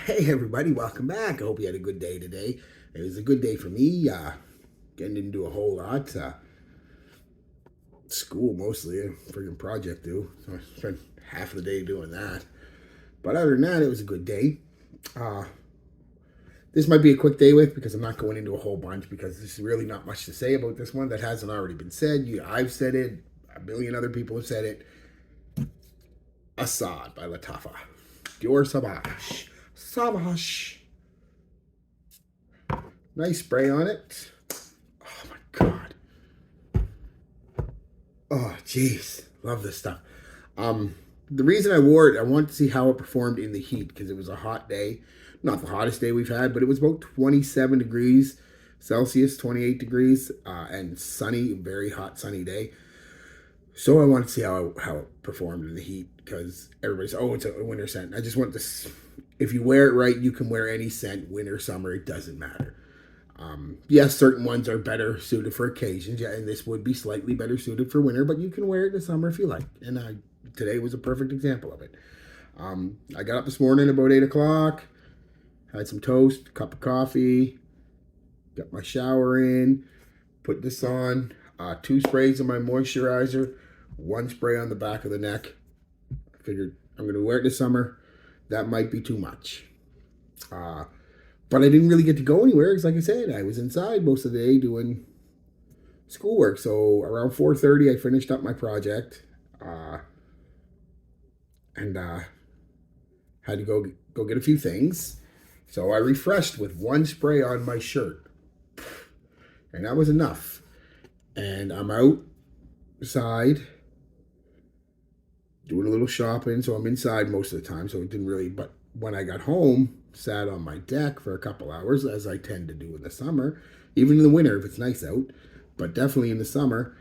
Hey everybody, welcome back. I hope you had a good day today. It was a good day for me. Getting into a whole lot. School mostly, a freaking project due. So I spent half of the day doing that. But other than that, it was a good day. Uh, this might be a quick day with because I'm not going into a whole bunch because there's really not much to say about this one that hasn't already been said. I've said it. A million other people have said it. Assad by Lattafa. Dior Sauvage. Sauvage. Nice spray on it. Oh my god. Oh jeez. Love this stuff. Um the reason I wore it, I wanted to see how it performed in the heat because it was a hot day. Not the hottest day we've had, but it was about 27 degrees Celsius, 28 degrees, and sunny, very hot sunny day. So I wanted to see how it performed in the heat because everybody's, oh, it's a winter scent. I just want this. If you wear it right, you can wear any scent, winter, summer, it doesn't matter. Yes, certain ones are better suited for occasions. Yeah, and this would be slightly better suited for winter, but you can wear it in the summer if you like. And today was a perfect example of it. I got up this morning about 8 o'clock, had some toast, a cup of coffee, got my shower in, put this on, two sprays of my moisturizer, one spray on the back of the neck. I figured I'm going to wear it this summer. That might be too much. Uh, but I didn't really get to go anywhere because, like I said, I was inside most of the day doing schoolwork. So around 4:30, I finished up my project, and had to go get a few things. So I refreshed with one spray on my shirt, and that was enough. And I'm outside doing a little shopping, so I'm inside most of the time. So it didn't really. But when I got home, sat on my deck for a couple hours, as I tend to do in the summer, even in the winter if it's nice out, but definitely in the summer.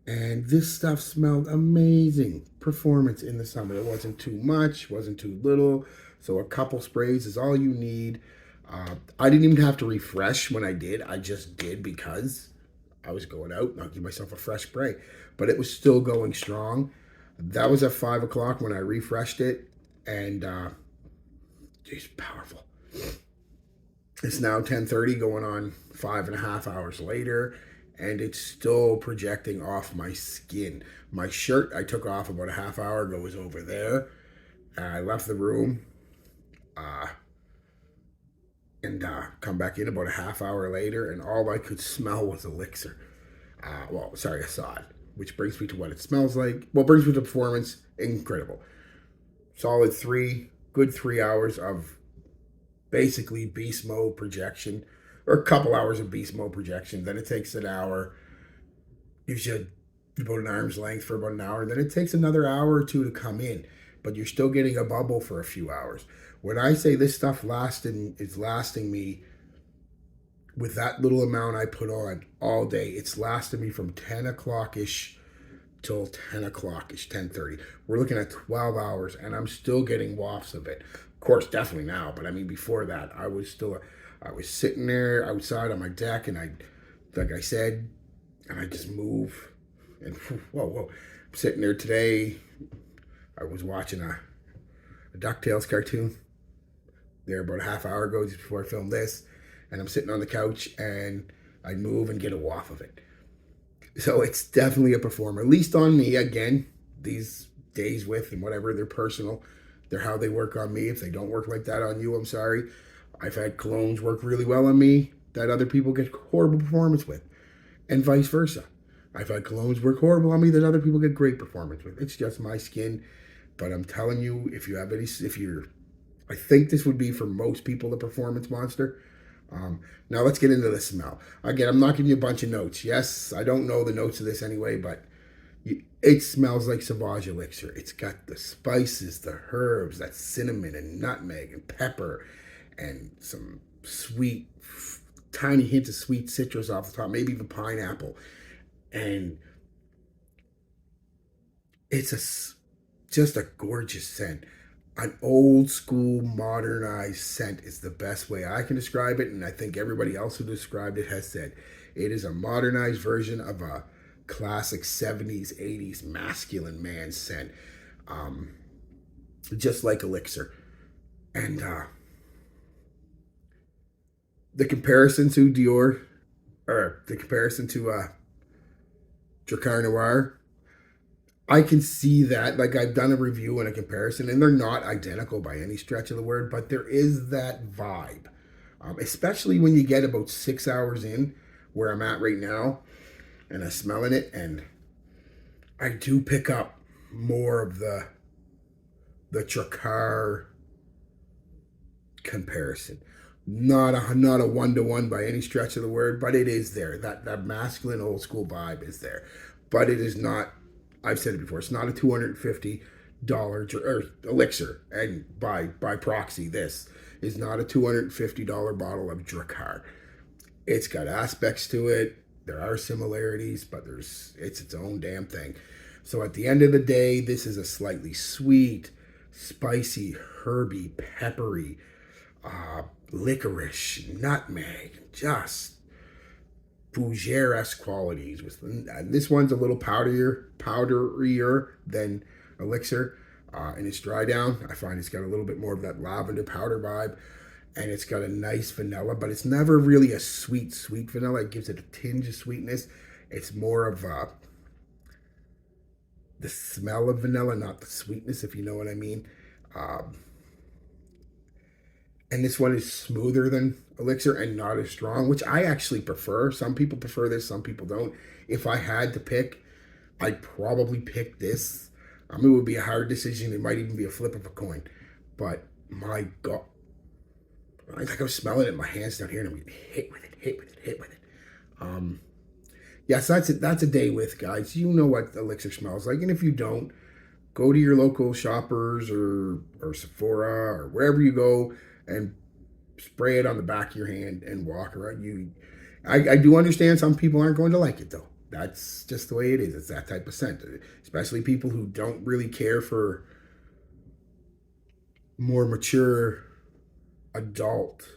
And this stuff smelled amazing. Performance in the summer. It wasn't too much, wasn't too little. So a couple sprays is all you need. I didn't even have to refresh when I did. I just did because I was going out and I'll give myself a fresh spray. But it was still going strong. That was at 5 o'clock when I refreshed it. And it's powerful. It's now 10:30, going on 5.5 hours later, and it's still projecting off my skin. My shirt I took off about a half hour ago was over there. I left the room, uh, and come back in about a half hour later, and all I could smell was elixir. Assad, which brings me to what it smells like. Well, brings me to performance. Incredible. Solid good 3 hours of basically beast mode projection, or a couple hours of beast mode projection. Then it takes an hour, gives you about an arm's length for about an hour. Then it takes another hour or two to come in, but you're still getting a bubble for a few hours. When I say this stuff is lasting me with that little amount I put on all day, it's lasted me from 10 o'clock ish till 10 o'clock ish, 10:30. We're looking at 12 hours, and I'm still getting wafts of it. Of course, definitely now, but I mean, before that, I was sitting there outside on my deck, and like I said, and I just move, and whoa. I'm sitting there today. I was watching a DuckTales cartoon there about a half hour ago, just before I filmed this, and I'm sitting on the couch, and I move and get a waft of it. So it's definitely a performer, at least on me. Again, these days with and whatever, they're personal. They're how they work on me. If they don't work like that on you, I'm sorry. I've had colognes work really well on me that other people get horrible performance with, and vice versa. I've had colognes work horrible on me that other people get great performance with. It's just my skin. But I'm telling you, I think this would be for most people the performance monster. Now let's get into the smell. Again, I'm not giving you a bunch of notes. Yes, I don't know the notes of this anyway, but it smells like Sauvage Elixir. It's got the spices, the herbs, that cinnamon and nutmeg and pepper, and some sweet, tiny hint of sweet citrus off the top, maybe even pineapple. And just a gorgeous scent. An old school modernized scent is the best way I can describe it, and I think everybody else who described it has said it is a modernized version of a classic 70s 80s masculine man scent, just like elixir. And the comparison to Dior, or the comparison to Dracar Noir, I can see that. Like, I've done a review and a comparison, and they're not identical by any stretch of the word, but there is that vibe. Especially when you get about 6 hours in, where I'm at right now, and I'm smelling it, and I do pick up more of the Dracar comparison. Not a 1-to-1 by any stretch of the word, but it is there. That masculine old school vibe is there. But it is not, I've said it before, it's not a $250 elixir. And by proxy, this is not a $250 bottle of Dracar. It's got aspects to it. There are similarities, but it's its own damn thing. So at the end of the day, this is a slightly sweet, spicy, herby, peppery, licorice, nutmeg, just fougere-esque qualities. This one's a little powderier than Elixir. In its dry down, I find it's got a little bit more of that lavender powder vibe, and it's got a nice vanilla, but it's never really a sweet vanilla. It gives it a tinge of sweetness. It's more of the smell of vanilla, not the sweetness, if you know what I mean. And this one is smoother than Elixir and not as strong, which I actually prefer. Some people prefer this, some people don't. If I had to pick, I'd probably pick this. It would be a hard decision. It might even be a flip of a coin. But my God, I think I was smelling it, my hands down here, and I'm getting hit with it. Yes, that's a day with, guys. You know what Elixir smells like, and if you don't, go to your local Shoppers or Sephora or wherever you go and spray it on the back of your hand and walk around. I do understand some people aren't going to like it, though. That's just the way it is. It's that type of scent, especially people who don't really care for more mature, adult,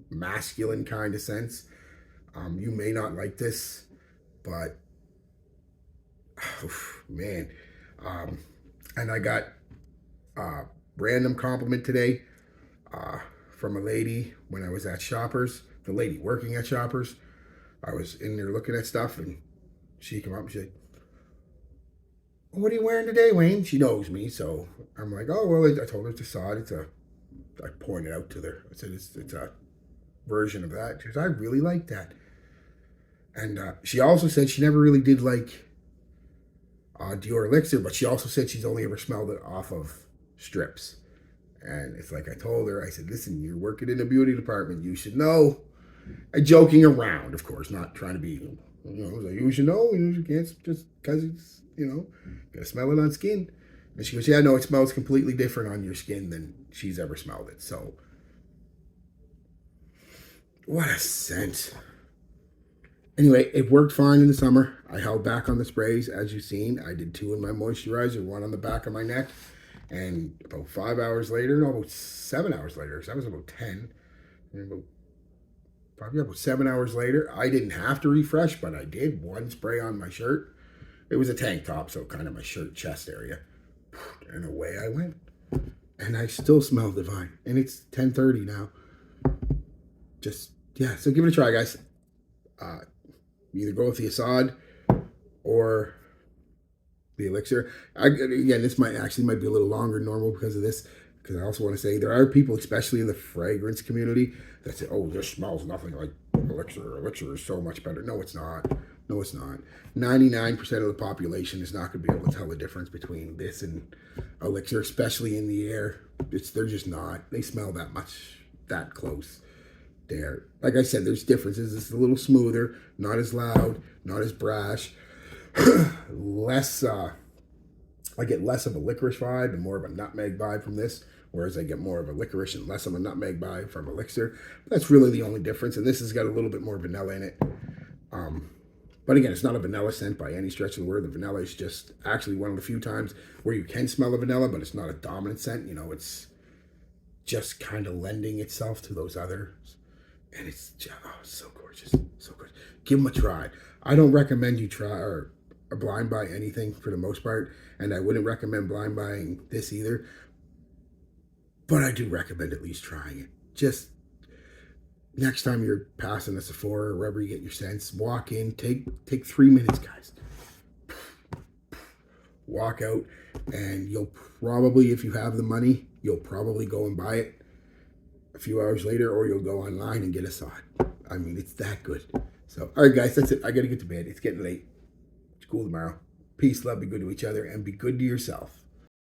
masculine kind of scents. You may not like this, but man. And I got a random compliment today from a lady when I was at Shoppers. The lady working at Shoppers. I was in there looking at stuff, and she came up and she said, "What are you wearing today, Wayne?" She knows me, so I'm like, "Oh, well," I told her it's Asad. I pointed out to her. I said, it's a version of that. She goes, "I really like that." And she also said she never really did like Dior Elixir, but she also said she's only ever smelled it off of strips. And it's like I told her, I said, "Listen, you're working in a beauty department. You should know." Joking around, of course, not trying to be, like, you should know. You can't just because it's, gotta smell it on skin. And she goes, "Yeah, no, it smells completely different on your skin than she's ever smelled it." So, what a scent. Anyway, it worked fine in the summer. I held back on the sprays, as you've seen. I did 2 in my moisturizer, 1 on the back of my neck. And about 5 hours later, no, about 7 hours later, because that was about 10. And probably about 7 hours later, I didn't have to refresh, but I did 1 spray on my shirt. It was a tank top, so kind of my shirt chest area. And away I went. And I still smell divine. And it's 10:30 now. So give it a try, guys. Either go with the Asad or the Elixir. Again, this might be a little longer than normal because of this. Because I also want to say there are people, especially in the fragrance community, that say, "Oh, this smells nothing like Elixir. Elixir is so much better." No, it's not. 99% of the population is not going to be able to tell the difference between this and Elixir, especially in the air. They're just not. They smell that close. There, like I said, there's differences. It's a little smoother, not as loud, not as brash, less. I get less of a licorice vibe and more of a nutmeg vibe from this, whereas I get more of a licorice and less of a nutmeg vibe from Elixir. But that's really the only difference, and this has got a little bit more vanilla in it. But again, it's not a vanilla scent by any stretch of the word. The vanilla is just actually one of the few times where you can smell the vanilla, but it's not a dominant scent. It's just kind of lending itself to those others. And it's just, so gorgeous, so good. Give them a try. I don't recommend you try or blind buy anything for the most part, and I wouldn't recommend blind buying this either. But I do recommend at least trying it. Just next time you're passing a Sephora or wherever you get your scents, walk in, take 3 minutes, guys. Walk out, and you'll probably, if you have the money, you'll probably go and buy it a few hours later, or you'll go online and get a sod. I mean, it's that good. So, all right, guys, that's it. I got to get to bed. It's getting late. It's cool tomorrow. Peace, love, be good to each other, and be good to yourself.